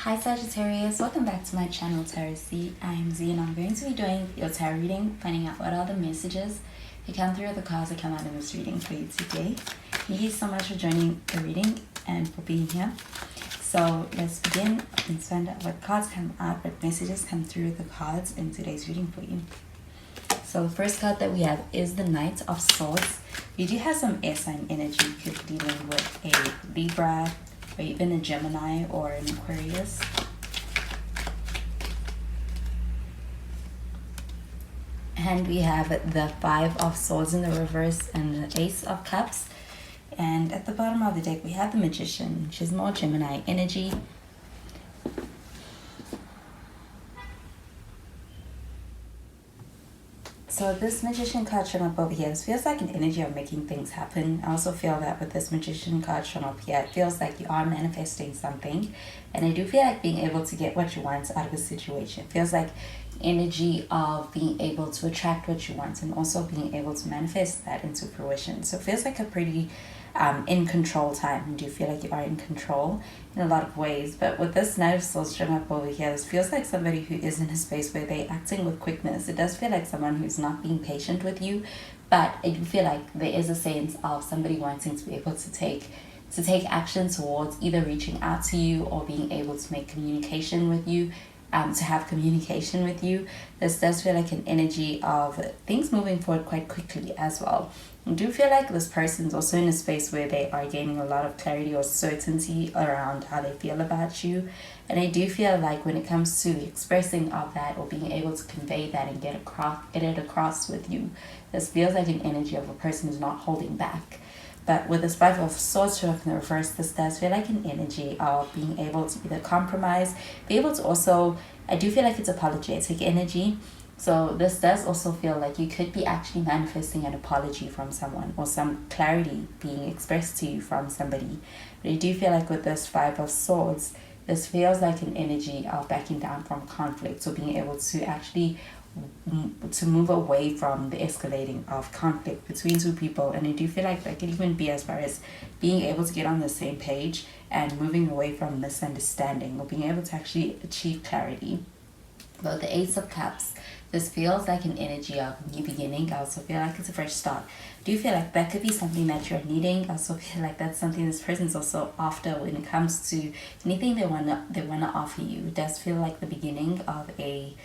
Hi Sagittarius, welcome back to my channel Tarot C. I'm Z and I'm going to be doing your tarot reading, finding out what are the messages that come through the cards that come out in this reading for you today. Thank you so much for joining the reading and for being here. So let's begin and find out what cards come out, what messages come through the cards in today's reading for you. So the first card that we have is the Knight of Swords. You do have some air sign energy. You could be dealing with a Libra, or even a Gemini or an Aquarius. And we have the Five of Swords in the reverse and the Ace of Cups. And at the bottom of the deck, we have the Magician. She's more Gemini energy. So this Magician card showing up over here, this feels like an energy of making things happen. I also feel that with this Magician card showing up here, it feels like you are manifesting something. And I do feel like being able to get what you want out of a situation. It feels like energy of being able to attract what you want and also being able to manifest that into fruition. So it feels like a pretty in control time. You do feel like you are in control in a lot of ways, but with this Knight of Swords showing up over here, this feels like somebody who is in a space where they're acting with quickness. It does feel like someone who's not being patient with you, but I do feel like there is a sense of somebody wanting to be able to take action towards either reaching out to you or being able to make communication with you. To have communication with you. This does feel like an energy of things moving forward quite quickly as well. I do feel like this person's also in a space where they are gaining a lot of clarity or certainty around how they feel about you. And I do feel like when it comes to the expressing of that or being able to convey that and get it across with you, this feels like an energy of a person who's not holding back. But with this Five of Swords showing up in the reverse, this does feel like an energy of being able to either compromise, be able to also, I do feel like it's apologetic energy. So this does also feel like you could be actually manifesting an apology from someone or some clarity being expressed to you from somebody. But I do feel like with this Five of Swords, this feels like an energy of backing down from conflict. So being able to actually to move away from the escalating of conflict between two people. And I do feel like that could even be as far as being able to get on the same page and moving away from misunderstanding or being able to actually achieve clarity. But the Ace of Cups, this feels like an energy of new beginning. I also feel like it's a fresh start. Do you feel like that could be something that you're needing? I also feel like that's something this person's also after when it comes to anything they wanna offer you. It does feel like the beginning of a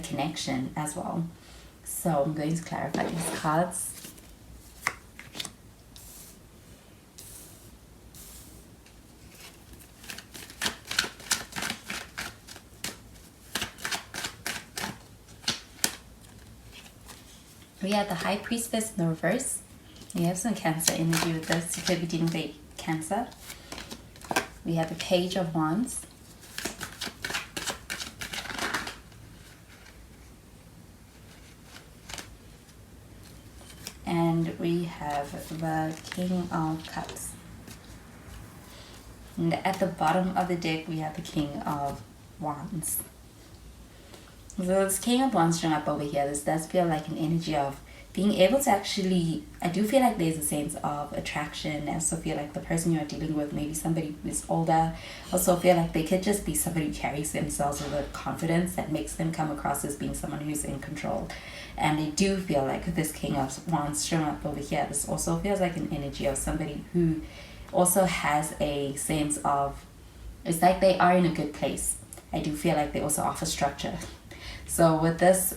connection as well. So I'm going to clarify these cards. We have the High Priestess in the reverse. We have some Cancer energy with this. You could be dealing with Cancer. We have the Page of Wands. And we have the King of Cups. And at the bottom of the deck, we have the King of Wands. So this King of Wands showing up over here, this does feel like an energy of being able to actually, I do feel like there's a sense of attraction. I also feel like the person you're dealing with, maybe somebody who's older. Also feel like they could just be somebody who carries themselves with a confidence that makes them come across as being someone who's in control. And I do feel like this King of Wands showing up over here, this also feels like an energy of somebody who also has a sense of, it's like they are in a good place. I do feel like they also offer structure. So with this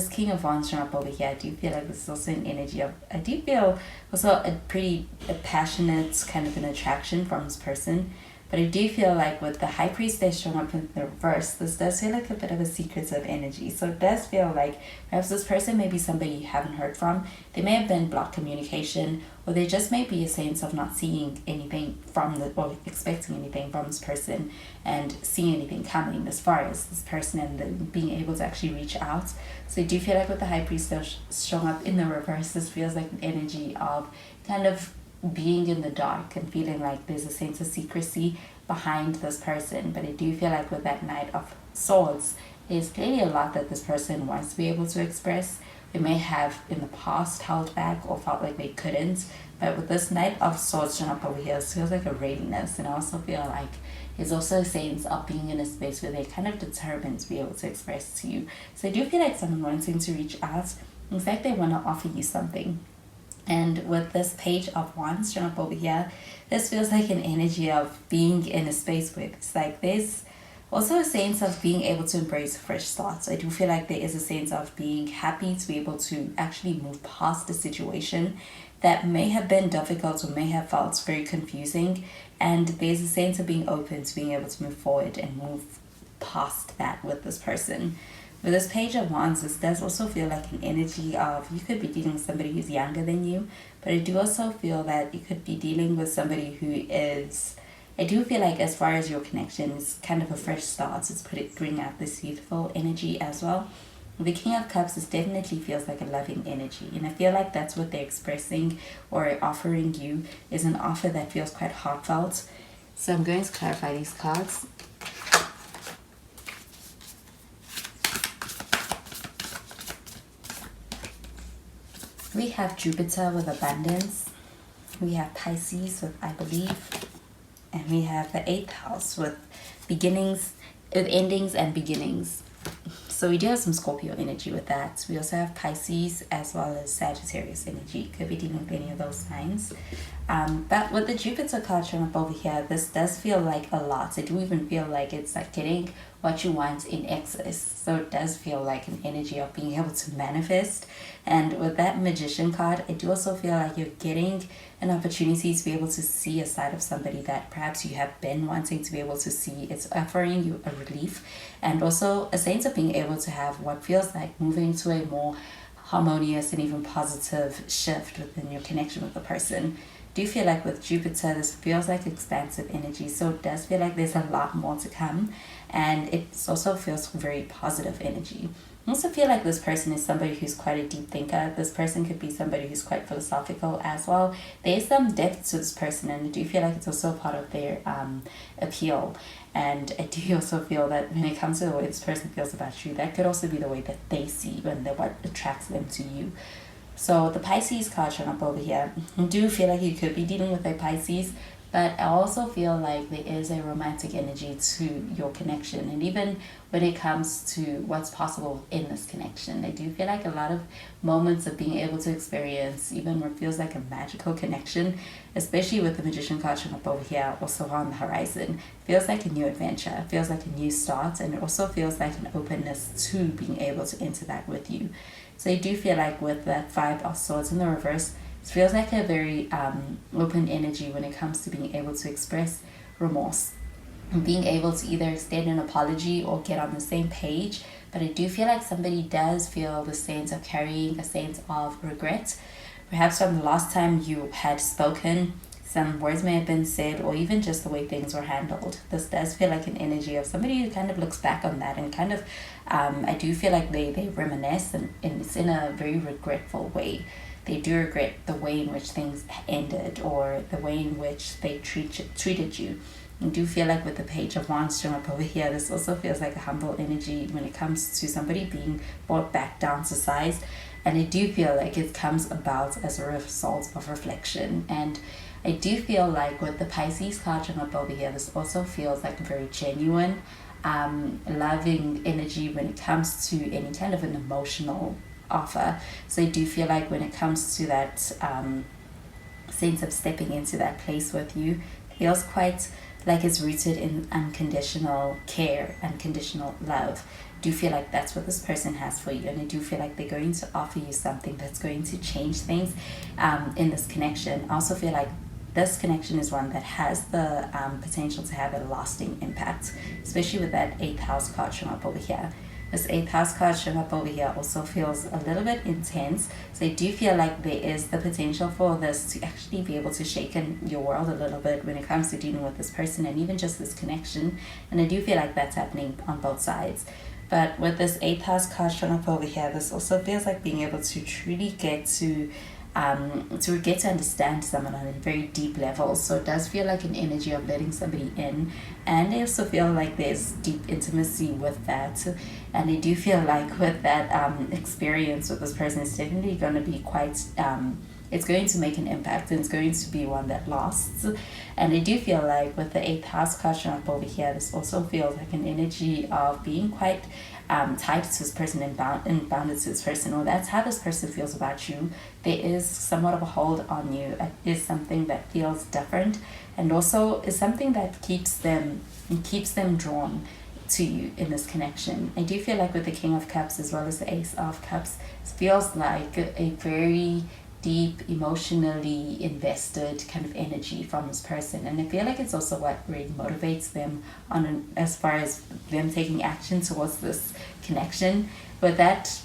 King of Wands showing up over here, I do feel like this is also an energy of, I do feel also a passionate kind of an attraction from this person. But I do feel like with the High Priestess showing up in the reverse, this does feel like a bit of a secretive energy. So it does feel like perhaps this person may be somebody you haven't heard from. They may have been blocked communication, or there just may be a sense of not seeing anything or expecting anything from this person and seeing anything coming as far as this person and then being able to actually reach out. So I do feel like with the High Priestess showing up in the reverse, this feels like an energy of kind of being in the dark and feeling like there's a sense of secrecy behind this person. But I do feel like with that Knight of Swords, there's clearly a lot that this person wants to be able to express, they may have in the past held back or felt like they couldn't. But with this Knight of Swords showing up over here, it feels like a readiness. And I also feel like it's also a sense of being in a space where they're kind of determined to be able to express to you. So I do feel like someone wanting to reach out. In fact, they want to offer you something. And with this Page of Wands showing up over here, this feels like an energy of being in a space where it's like there's also a sense of being able to embrace fresh starts. I do feel like there is a sense of being happy to be able to actually move past the situation that may have been difficult or may have felt very confusing. And there's a sense of being open to being able to move forward and move past that with this person. With this Page of Wands, this does also feel like an energy of you could be dealing with somebody who's younger than you, but I do also feel that you could be dealing with somebody who is, I do feel like as far as your connection, it's kind of a fresh start. It's bringing out this youthful energy as well. The King of Cups, this definitely feels like a loving energy, and I feel like that's what they're expressing or offering you, is an offer that feels quite heartfelt. So I'm going to clarify these cards. We have Jupiter with abundance, we have Pisces with I believe, and we have the 8th house with beginnings, with endings and beginnings. So we do have some Scorpio energy with that. We also have Pisces as well as Sagittarius energy. Could be dealing with any of those signs. But with the Jupiter card showing up over here, this does feel like a lot. I do even feel like it's like getting what you want in excess. So it does feel like an energy of being able to manifest. And with that Magician card, I do also feel like you're getting an opportunity to be able to see a side of somebody that perhaps you have been wanting to be able to see. It's offering you a relief and also a sense of being able to have what feels like moving to a more harmonious and even positive shift within your connection with the person. Do you feel like with Jupiter, this feels like expansive energy, so it does feel like there's a lot more to come, and it also feels very positive energy. I also feel like this person is somebody who's quite a deep thinker. This person could be somebody who's quite philosophical as well. There's some depth to this person, and I do feel like it's also part of their appeal. And I do also feel that when it comes to the way this person feels about you, that could also be the way that they see you and what attracts them to you. So the Pisces card showing up over here, I do feel like you could be dealing with a Pisces, but I also feel like there is a romantic energy to your connection. And even when it comes to what's possible in this connection, I do feel like a lot of moments of being able to experience even what feels like a magical connection, especially with the Magician card showing up over here, also on the horizon, feels like a new adventure, it feels like a new start, and it also feels like an openness to being able to interact with you. So I do feel like with that 5 of Swords in the reverse, it feels like a very open energy when it comes to being able to express remorse and being able to either extend an apology or get on the same page. But I do feel like somebody does feel the sense of carrying a sense of regret. Perhaps from the last time you had spoken, some words may have been said, or even just the way things were handled. This does feel like an energy of somebody who kind of looks back on that and kind of, I do feel like they reminisce, and it's in a very regretful way. They do regret the way in which things ended or the way in which they treated you. I do feel like with the Page of Wands showing up over here, this also feels like a humble energy when it comes to somebody being brought back down to size. And I do feel like it comes about as a result of reflection. And I do feel like with the Pisces card showing up over here, this also feels like a very genuine, loving energy when it comes to any kind of an emotional offer. So I do feel like when it comes to that sense of stepping into that place with you, it feels quite like it's rooted in unconditional care, unconditional love. I do feel like that's what this person has for you, and I do feel like they're going to offer you something that's going to change things in this connection. I also feel like this connection is one that has the potential to have a lasting impact, especially with that 8th house card showing up over here. This 8th house card showing up over here also feels a little bit intense. So I do feel like there is the potential for this to actually be able to shake in your world a little bit when it comes to dealing with this person and even just this connection. And I do feel like that's happening on both sides. But with this 8th house card showing up over here, this also feels like being able to truly get to to get to understand someone on a very deep level. So it does feel like an energy of letting somebody in, and I also feel like there's deep intimacy with that. And I do feel like with that experience with this person, it's definitely going to be quite it's going to make an impact, and it's going to be one that lasts. And I do feel like with the eighth house card showing up over here, this also feels like an energy of being quite tied to this person and bounded to this person, or that's how this person feels about you. There is somewhat of a hold on you. It is something that feels different, and also is something that keeps them drawn to you in this connection. I do feel like with the King of Cups as well as the Ace of Cups, it feels like a very deep, emotionally invested kind of energy from this person. And I feel like it's also what really motivates them as far as them taking action towards this connection. With that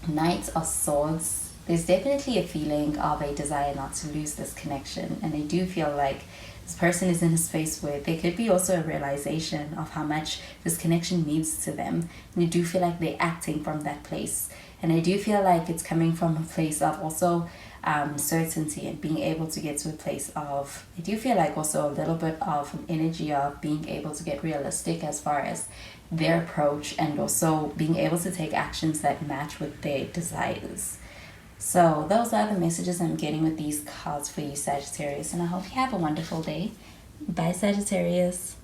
Knight of Swords, there's definitely a feeling of a desire not to lose this connection. And I do feel like this person is in a space where there could be also a realization of how much this connection means to them. And I do feel like they're acting from that place. And I do feel like it's coming from a place of also certainty and being able to get to a place of, I do feel like also a little bit of an energy of being able to get realistic as far as their approach, and also being able to take actions that match with their desires. So those are the messages I'm getting with these cards for you, Sagittarius, and I hope you have a wonderful day. Bye, Sagittarius.